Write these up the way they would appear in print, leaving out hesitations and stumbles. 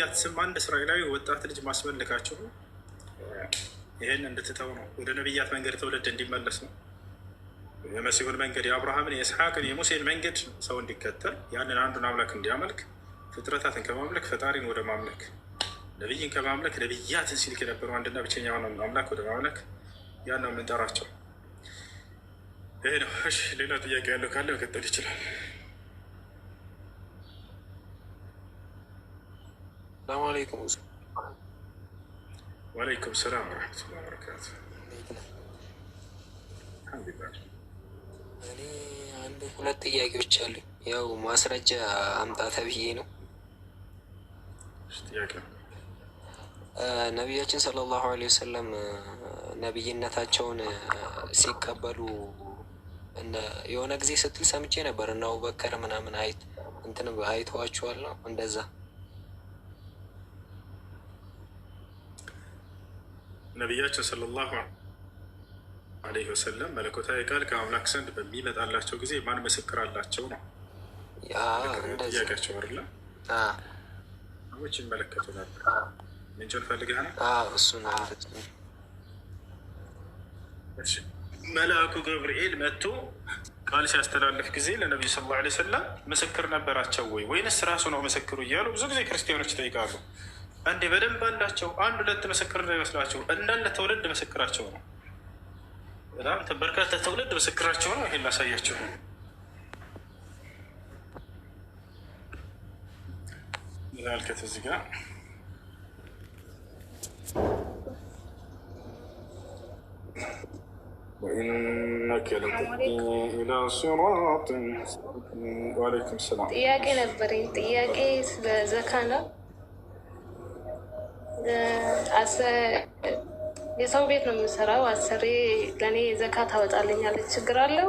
በነቢያት ስም አንድ እስራኤላዊ ወጣት ልጅ ማስመልካችሁ ይህን እንድትተው ነው። ወደ ነቢያት መንገድ ትውልድ እንዲመለስ ነው። የመሲሁን መንገድ፣ የአብርሃምን፣ የኢስሐቅን፣ የሙሴን መንገድ ሰው እንዲከተል፣ ያንን አንዱን አምላክ እንዲያመልክ፣ ፍጥረታትን ከማምለክ ፈጣሪን ወደ ማምለክ፣ ነቢይን ከማምለክ ነቢያትን ሲልክ የነበረው አንድና ብቸኛ የሆነውን አምላክ ወደ ማምለክ፣ ያን ነው የምንጠራቸው። ይሄ ነው። እሺ፣ ሌላ ጥያቄ ያለው ካለ መቀጠል ይችላል። ሰላም አለይኩም። ወአለይኩም ሰላም ወረሕመቱላሂ ወበረካቱ። እኔ አንድ ሁለት ጥያቄዎች አሉ። ያው ማስረጃ አምጣ ተብዬ ነው። ነቢያችን ሰለላሁ ዐለይሂ ወሰለም ነቢይነታቸውን ሲቀበሉ የሆነ ጊዜ ስትል ሰምቼ ነበር እና አቡበከር ምናምን እንትን አይተዋችኋል ነው እንደዛ? ነቢያችን ሰለላሁ ዐለይሂ ወሰለም መለኮታዊ ቃል ከአምላክ ዘንድ በሚመጣላቸው ጊዜ ማን ምስክር አላቸው ነው ጥያቄያቸው አይደለ? ሰዎች ይመለከቱ ነበር። ምንጭን ፈልገህ ነው? እሱ ነው። መልአኩ ገብርኤል መጥቶ ቃል ሲያስተላልፍ ጊዜ ለነቢዩ ሰለላሁ ዐለይሂ ወሰለም ምስክር ነበራቸው ወይ ወይንስ ራሱ ነው ምስክሩ እያሉ ብዙ ጊዜ ክርስቲያኖች ይጠይቃሉ። አንዴ በደንብ አላቸው። አንድ ሁለት ምስክር ነው ይመስላቸው፣ እንዳለ ትውልድ ምስክራቸው ነው። በጣም በርካታ ትውልድ ምስክራቸው ነው። ይሄን ላሳያቸው። ምናልከት እዚህ ጋር ወኢነከ ለተህዲ ኢላ ሲራጢን ወአለይኩም ሰላም። ጥያቄ ነበረኝ። ጥያቄ ስለ ዘካ ነው። የሰው ቤት ነው የምሰራው። አሰሬ ለእኔ ዘካ ታወጣልኛለች። ችግር አለው?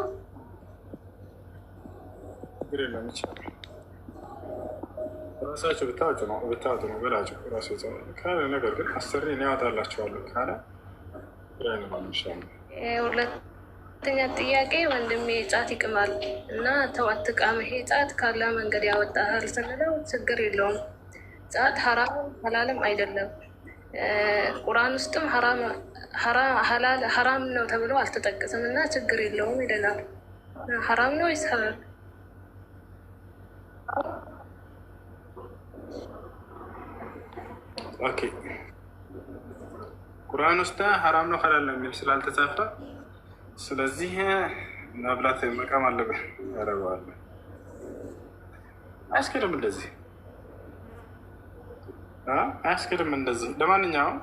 ችግር የለም። ይቻላል። ራሳቸው ብታወጡ ነው በላቸው ራሱ ካለ ነገር ግን አሰሬ እኔ ያወጣላቸዋለሁ ካለ ሁለተኛ ጥያቄ ወንድሜ ጫት ይቅማል እና ተው አትቃም፣ ይሄ ጫት ካላ መንገድ ያወጣል ስንለው ችግር የለውም። ጫት ሀራም ሀላልም አይደለም። ቁርአን ውስጥም ሀራም ነው ተብሎ አልተጠቀሰም እና ችግር የለውም ይለናል። ሀራም ነው ወይስ ሀላል? ኦኬ፣ ቁርአን ውስጥ ሀራም ነው ሀላል ነው የሚል ስላልተጻፈ ስለዚህ መብላት መቃም አለብህ ያደረገዋል። አያስኬድም እንደዚህ አያስኬድም እንደዚህ። ለማንኛውም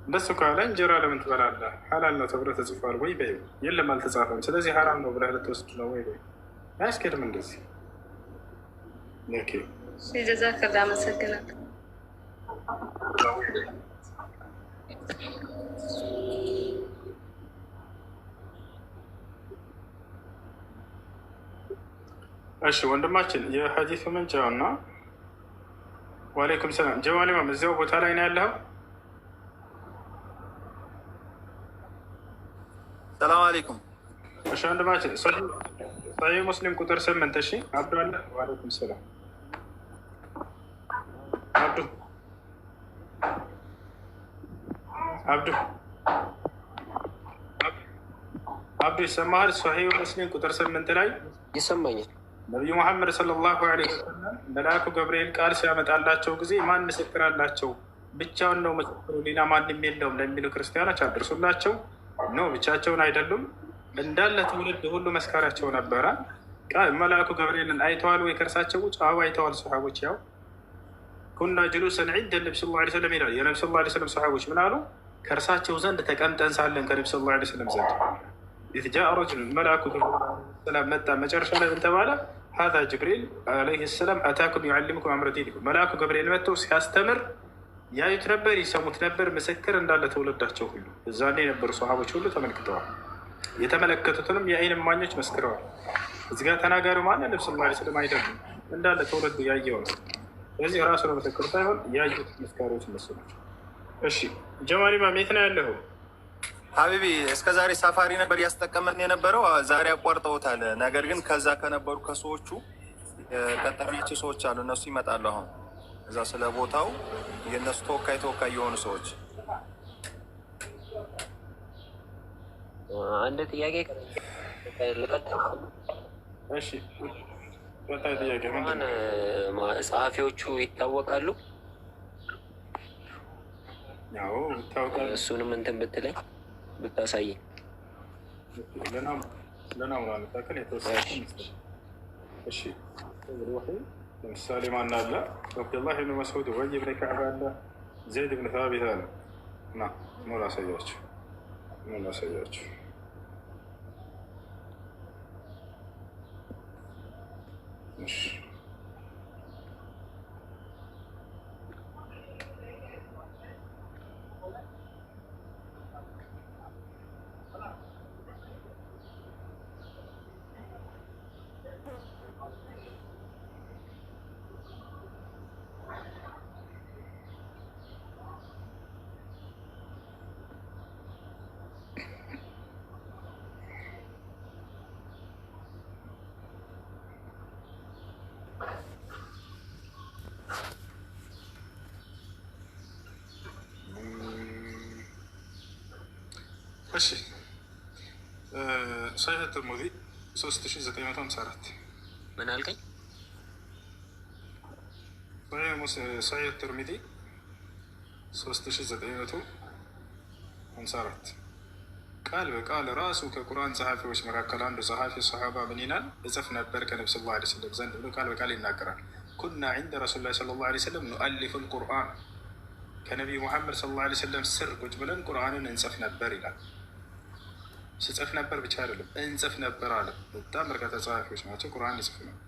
እንደሱ ካለ እንጀራ ለምን ትበላለህ? ሀላል ነው ተብሎ ተጽፏል ወይ በይ? የለም አልተጻፈም። ስለዚህ ሀራም ነው ብለህ ልትወስድ ነው ወይ በይ? አያስኬድም እንደዚህ። ጀዛከላ አመሰግናለሁ። እሺ ወንድማችን የሐዲሱ ምንጭ እና ወአለይኩም ሰላም ጀማል ኢማም እዚያው ቦታ ላይ ነው ያለው። ሰላም አለይኩም። እሺ ወንድማችን ሰሂህ ሙስሊም ቁጥር 8 እሺ አብዱ አለ። ወአለይኩም ሰላም አብዱ ይሰማሃል? ሰሂህ ሙስሊም ቁጥር 8 ላይ ይሰማኛል። ነቢዩ መሐመድ ሰለላሁ ዐለይሂ ወሰለም መልአኩ ገብርኤል ቃል ሲያመጣላቸው ጊዜ ማን ምስክር አላቸው? ብቻውን ነው ምስክሩ፣ ሌላ ማንም የለውም ለሚሉ ክርስቲያኖች አድርሱላቸው። ነው ብቻቸውን አይደሉም፣ እንዳለ ትውልድ ሁሉ መስካሪያቸው ነበረ። መልአኩ ገብርኤልን አይተዋል ወይ ከእርሳቸው ውጭ? አዎ አይተዋል። ሰሓቦች ያው ኩና ጅሉሰን ዒንደ ነቢ ሰለላሁ ዐለይሂ ወሰለም ይላል። የነቢ ሰለላሁ ዐለይሂ ወሰለም ሰሓቦች ምን አሉ? ከእርሳቸው ዘንድ ተቀምጠን ሳለን ከነቢ ሰለላሁ ዐለይሂ ወሰለም ዘንድ ኢዝ ጃአ ረጁል መልአኩ ሰላም መጣ። መጨረሻ ላይ ምን ተባለ? ሀዛ ጅብሪል ዓለይሂ ሰላም አታኩም ዩዓሊሙኩም አምረ ዲኒኩም። መልአኩ ገብርኤል መጥተው ሲያስተምር ያዩት ነበር፣ ይሰሙት ነበር። ምስክር እንዳለ ትውልዳቸው ሁሉ እዛኔ የነበሩ ሰሃቦች ሁሉ ተመልክተዋል። የተመለከቱትንም የአይን እማኞች መስክረዋል። እዚህ ጋር ተናጋሪው ማለ ነብዩ ሰለላሁ ዐለይሂ ወሰለም አይደለም፣ እንዳለ ትውልዱ ያየው ነው። ስለዚህ ራሱ ነው ምስክር ሳይሆን ያዩት መስካሪዎች እነሱ ናቸው። እሺ ጀማል ኢማም የት ነው ያለኸው? ሀቢቢ እስከ ዛሬ ሳፋሪ ነበር ያስጠቀመን የነበረው፣ ዛሬ አቋርጠውታል። ነገር ግን ከዛ ከነበሩ ከሰዎቹ ቀጠርናቸው ሰዎች አሉ፣ እነሱ ይመጣሉ። አሁን እዛ ስለ ቦታው የእነሱ ተወካይ የሆኑ ሰዎች አንድ ጥያቄ እሺ፣ በጣም ጥያቄ ምን ጸሐፊዎቹ ይታወቃሉ? ያው ይታወቃል። እሱንም እንትን ብትለኝ ብታሳየኝ። ለናሙና መካከል የተወሰነ እሺ፣ ለምሳሌ ማን አለ? አብዱላህ ብን መስዑድ፣ ኡበይ ብን ከዕብ አለ፣ ዘይድ ብን ሳቢት አለ። እና ምን ላሳያችሁ እሺ እሺ ሰሒህ ትርሙዚ 3954 ምን አልከኝ? ሰሒህ ትርሙዚ 3954 ቃል በቃል ራሱ ከቁርአን ጸሐፊዎች መካከል አንዱ ጸሐፊ ሰሓባ ምን ይላል? እጽፍ ነበር ከነቢ ስ ላ ስለም ዘንድ ብሎ ቃል በቃል ይናገራል። ኩና ዒንደ ረሱል ላ ለ ላ ስለም ኑአሊፉ ልቁርአን ከነቢዩ ሙሐመድ ስ ላ ስለም ስር ቁጭ ብለን ቁርአንን እንጽፍ ነበር ይላል። ስጽፍ ነበር ብቻ አይደለም እንጽፍ ነበር አለ። በጣም በርካታ ጸሐፊዎች ናቸው ቁርአን ይጽፍ ነበር።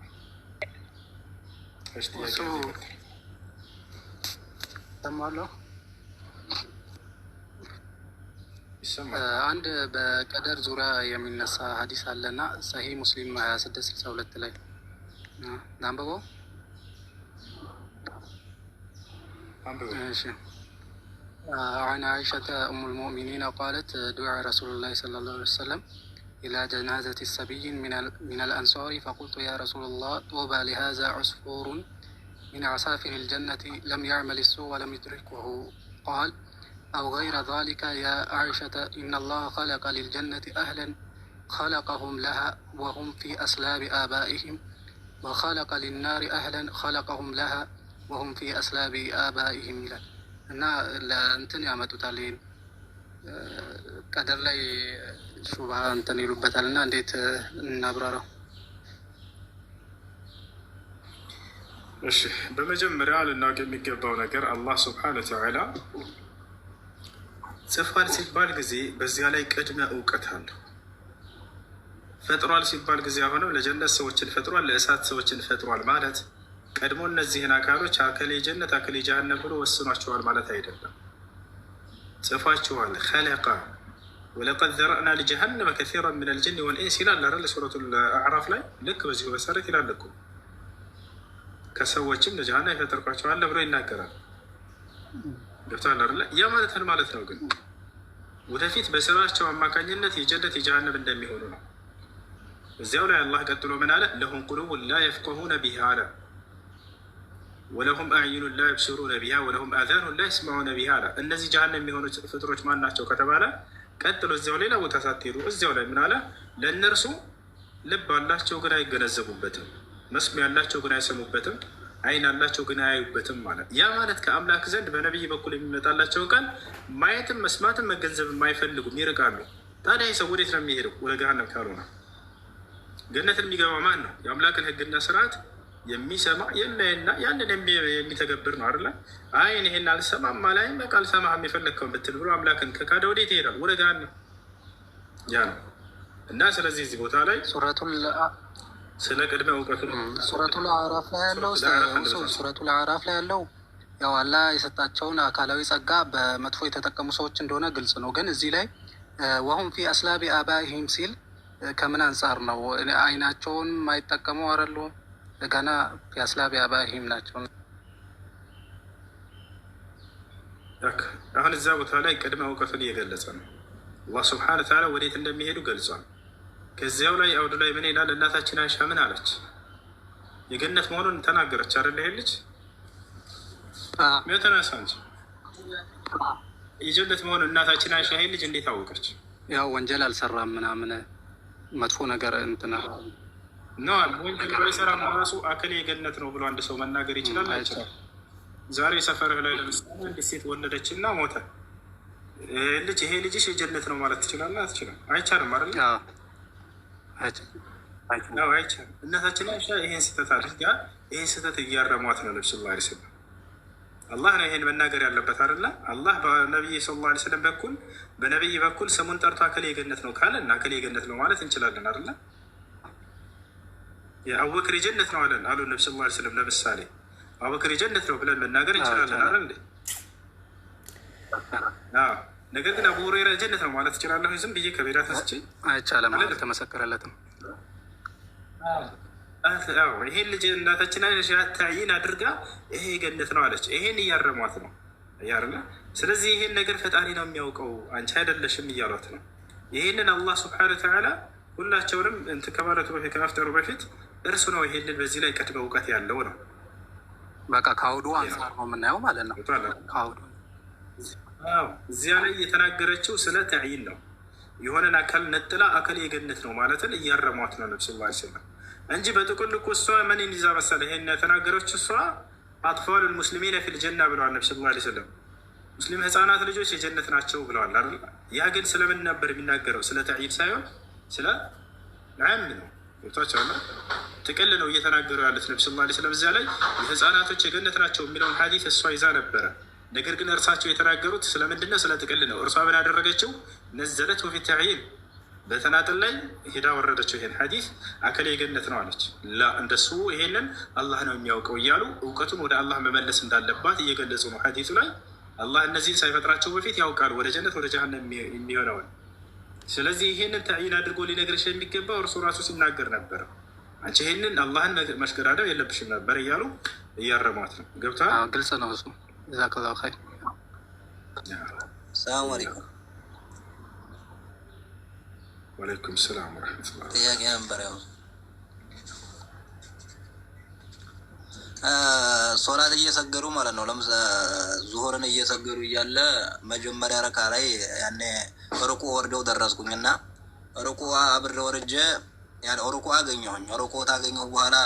አንድ በቀደር ዙሪያ የሚነሳ ሀዲስ አለና ሰሂህ ሙስሊም 2662 ላይ አንብበው። عن عائشة أم المؤمنين قالت دعا رسول الله صلى الله عليه وسلم إلى جنازة الصبي من الأنصار فقلت يا رسول الله طوبى لهذا عصفور من عصافر الجنة لم يعمل السوء ولم يدركه. قال أو غير ذلك يا عائشة إن الله خلق للجنة أهلا خلقهم لها وهم في أسلاب آبائهم وخلق للنار أهلا خلقهم لها وهم في أسلاب آبائهم ይላል እና ለእንትን ያመጡታል። ይህን ቀደር ላይ ሹብሃ እንትን ይሉበታል እና እንዴት እናብራራው? እሺ፣ በመጀመሪያ ልናውቅ የሚገባው ነገር አላህ ስብሓነ ወተዓላ ጽፏል ሲባል ጊዜ በዚያ ላይ ቅድመ እውቀት አለው። ፈጥሯል ሲባል ጊዜ አሁንም ለጀነት ሰዎችን ፈጥሯል፣ ለእሳት ሰዎችን ፈጥሯል ማለት ቀድሞ እነዚህን አካሎች አከሌ ጀነት አከሌ ጀሃነም ብሎ ወስኗቸዋል ማለት አይደለም። ጽፏቸዋል። ኸለቃ ወለቀድ ዘረእና ሊጀሃነመ ከሲራን ሚነል ጅኒ ወልኢንስ ይላል አይደል? ሱረቱል አዕራፍ ላይ ልክ በዚሁ መሰረት ይላል እኮ ከሰዎችም ለጀሃነም የፈጠርኳቸዋል ብሎ ይናገራል። ገብቶሃል አይደለ? ያ ማለት ምን ማለት ነው? ግን ወደፊት በስራቸው አማካኝነት የጀነት የጀሃነም እንደሚሆኑ ነው። እዚያው ላይ አላህ ቀጥሎ ምን አለ? ለሁም ቁሉቡን ላ የፍቀሁነ ቢሃ አለ ወለሁም አዕዩኑን ላ የብስሩነ ቢሃ ወለሁም አዛኑን ላ የስማዑነ ቢሃ አለ። እነዚህ ጀሃነም የሚሆኑ ፍጥሮች ማን ናቸው ከተባለ ቀጥሎ እዚያው ሌላ ቦታ ሳትሄዱ እዚያው ላይ ምን አለ? ለእነርሱ ልብ አላቸው ግን አይገነዘቡበትም፣ መስሚያ ያላቸው ግን አይሰሙበትም፣ አይን አላቸው ግን አያዩበትም ማለት። ያ ማለት ከአምላክ ዘንድ በነቢይ በኩል የሚመጣላቸውን ቃል ማየትም መስማትም መገንዘብም አይፈልጉም፣ ይርቃሉ። ታዲያ ሰው ወዴት ነው የሚሄደው? ወደ ገሃነም ካልሆነ ገነትን የሚገባ ማን ነው? የአምላክን ሕግና ስርዓት የሚሰማ የሚያይና ያንን የሚተገብር ነው አይደለ? አይን ይሄን አልሰማም አላይም በቃ አልሰማህም የፈለግከውን ብትል ብሎ አምላክን ከካደ ወዴት ይሄዳል? ወደ ገሃነም። ያ ነው እና ስለዚህ እዚህ ቦታ ላይ ስለ ቅድመ እውቀቱ ሱረቱል አዕራፍ ላይ ያለው ያው አላህ የሰጣቸውን አካላዊ ጸጋ በመጥፎ የተጠቀሙ ሰዎች እንደሆነ ግልጽ ነው። ግን እዚህ ላይ ወሁም ፊ አስላቢ አባኢሂም ሲል ከምን አንጻር ነው? አይናቸውን የማይጠቀሙ አረሉ ገና ፊ አስላቢ አባኢሂም ናቸው። አሁን እዛ ቦታ ላይ ቅድመ እውቀቱን እየገለጸ ነው። አላህ ስብሐነ ወተዓላ ወዴት እንደሚሄዱ ገልጿል። ከዚያው ላይ አውዱ ላይ ምን ይላል? እናታችን አይሻ ምን አለች? የገነት መሆኑን ተናገረች አይደል? ይሄ ልጅ ተነሳ እንጂ የጀነት መሆኑ እናታችን አይሻ ይሄን ልጅ እንዴት አወቀች? ያው ወንጀል አልሰራም ምናምን መጥፎ ነገር እንትና ነው ወንጀል ባይሰራም ራሱ አከሌ የገነት ነው ብሎ አንድ ሰው መናገር ይችላል አይችልም? ዛሬ ሰፈርህ ላይ ለምሳሌ አንዲት ሴት ወለደችና ሞተ፣ ይሄ ልጅሽ የጀነት ነው ማለት ትችላለህ? አትችልም? አይቻልም አይደል? አይቻልም። እናታችን አይሻ ይሄን ስህተት አድርጋ ይሄን ስህተት እያረሟት ነው ነብዩ ሰለላሁ ዐለይሂ ወሰለም። አላህ ነው ይሄን መናገር ያለበት አይደለ? አላህ በነቢይ ሰለላሁ ዐለይሂ ወሰለም በኩል በነቢይ በኩል ስሙን ጠርቶ አከሌ የገነት ነው ካለ እና አከሌ የገነት ነው ማለት እንችላለን አይደለ? የአቡበክር የጀነት ነው አለን አሉ ነብዩ ሰለላሁ ዐለይሂ ወሰለም። ለምሳሌ አቡበክር የጀነት ነው ብለን መናገር እንችላለን አይደል እንዴ? ነገር ግን አቡ ሁረይራ የጀነት ነው ማለት እችላለሁ ዝም ብዬ ከቤዳ ተስቼ? አይቻልም። አልተመሰከረለትም። ይሄን ልጅ እናታችን ታይን አድርጋ ይሄ የገነት ነው አለች። ይሄን እያረሟት ነው እያለ። ስለዚህ ይሄን ነገር ፈጣሪ ነው የሚያውቀው አንቺ አይደለሽም እያሏት ነው። ይሄንን አላህ ስብሐነ ወተዓላ ሁላቸውንም እንትን ከማለቱ በፊት ከመፍጠሩ በፊት እርሱ ነው ይሄንን በዚህ ላይ ቀድመ እውቀት ያለው ነው። በቃ ከአውዱ አንጻር ነው የምናየው ማለት ነው። ከአውዱ እዚያ ላይ የተናገረችው ስለ ተዕይን ነው። የሆነን አካል ነጥላ አካል የገነት ነው ማለትን እያረሟት ነው ነብዩ ሰለላሁ ዐለይሂ ወሰለም እንጂ በጥቅሉ እኮ እሷ ምንን ይዛ መሰለ ይሄን የተናገረችው እሷ አጥፋሉል ሙስሊሚነ ፊል ጀና ብለዋል ነብዩ ሰለላሁ ዐለይሂ ወሰለም። ሙስሊም ህፃናት ልጆች የጀነት ናቸው ብለዋል አይደል? ያ ግን ስለምን ነበር የሚናገረው? ስለ ተዕይን ሳይሆን ስለ ዓም ነው። ወጣቻለ ጥቅል ነው እየተናገሩ ያሉት ነብዩ ሰለላሁ ዐለይሂ ወሰለም። እዚያ ላይ የህፃናቶች የገነት ናቸው የሚለውን ሐዲስ እሷ ይዛ ነበረ። ነገር ግን እርሳቸው የተናገሩት ስለምንድነው? ስለ ጥቅል ነው። እርሷ ምን ያደረገችው? ነዘለት ፊ ተዕይን በተናጥል ላይ ሄዳ ወረደችው። ይሄን ሐዲስ አከሌ የገነት ነው አለች። ላ እንደሱ ይሄንን አላህ ነው የሚያውቀው እያሉ እውቀቱን ወደ አላህ መመለስ እንዳለባት እየገለጹ ነው ሐዲሱ ላይ። አላህ እነዚህን ሳይፈጥራቸው በፊት ያውቃል ወደ ጀነት ወደ ጀሃነም የሚሆነውን። ስለዚህ ይሄንን ተዕይን አድርጎ ሊነግርሽ የሚገባው እርሱ ራሱ ሲናገር ነበር። አንቺ ይሄንን አላህን መሽቀዳደም የለብሽም ነበር እያሉ እያረሟት ነው። ገብቶሃል? ግልጽ ነው እሱ። ጀዛከላሁ ኸይር። ሰላም አለይኩም። ወአለይኩም ሰላም ወረሕመቱላህ። ጥያቄ ነበር። ያው ሶላት እየሰገዱ ማለት ነው። ዙሁርን እየሰገዱ እያለ መጀመሪያ ረካ ላይ ያኔ ሩቁ ወርደው ደረስኩኝና ሩቁ አብሬ ወርጄ ሩቁ አገኘሁኝ። ሩቁ ታገኘሁ በኋላ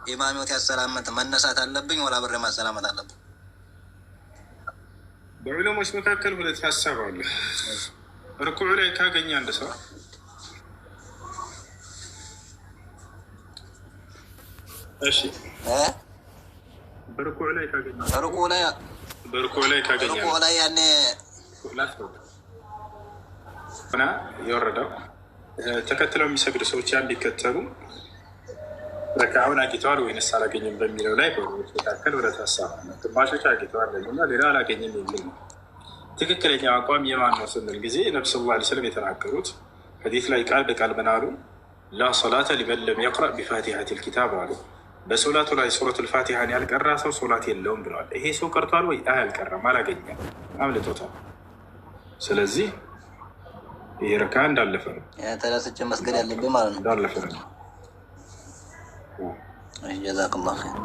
ኢማሚዎት ያሰላመት መነሳት አለብኝ ወላ አብሬ ማሰላመት አለብኝ? በዑለሞች መካከል ሁለት ሀሳብ አለ። ሩኩዕ ላይ ካገኘ አንድ ሰው እሺ በሩኩዕ ላይ ካገኘ ሩኩዕ ላይ ያኔ ሆና የወረደው ተከትለው የሚሰግዱ ሰዎች ያን ቢከተሉ ረካውን አግኝተዋል ወይንስ አላገኝም በሚለው ላይ በዑለሞች መካከል ሁለት ሀሳብ አለ። ግማሾች አግኝተዋል እና ሌላ አላገኝም የሚል ነው። ትክክለኛ አቋም የማን ነው ስንል ጊዜ ነብዩ ሰለላሁ ዐለይሂ ወሰለም የተናገሩት ሐዲስ ላይ ቃል በቃል ምን አሉ? ላ ሶላተ ሊመን ለም የቅረእ ቢፋቲሐቲል ኪታብ አሉ። በሶላቱ ላይ ሱረቱል ፋቲሐን ያልቀራ ሰው ሶላት የለውም ብለዋል። ይሄ ሰው ቀርቷል ወይ? አልቀረም፣ አላገኘም፣ አምልጦታል። ስለዚህ ይሄ ረካ እንዳለፈ ነው፣ ተነስቼ መስገድ ያለብኝ ማለት ነው። እንዳለፈ ነው። ጀዛከላሁ ኸይር።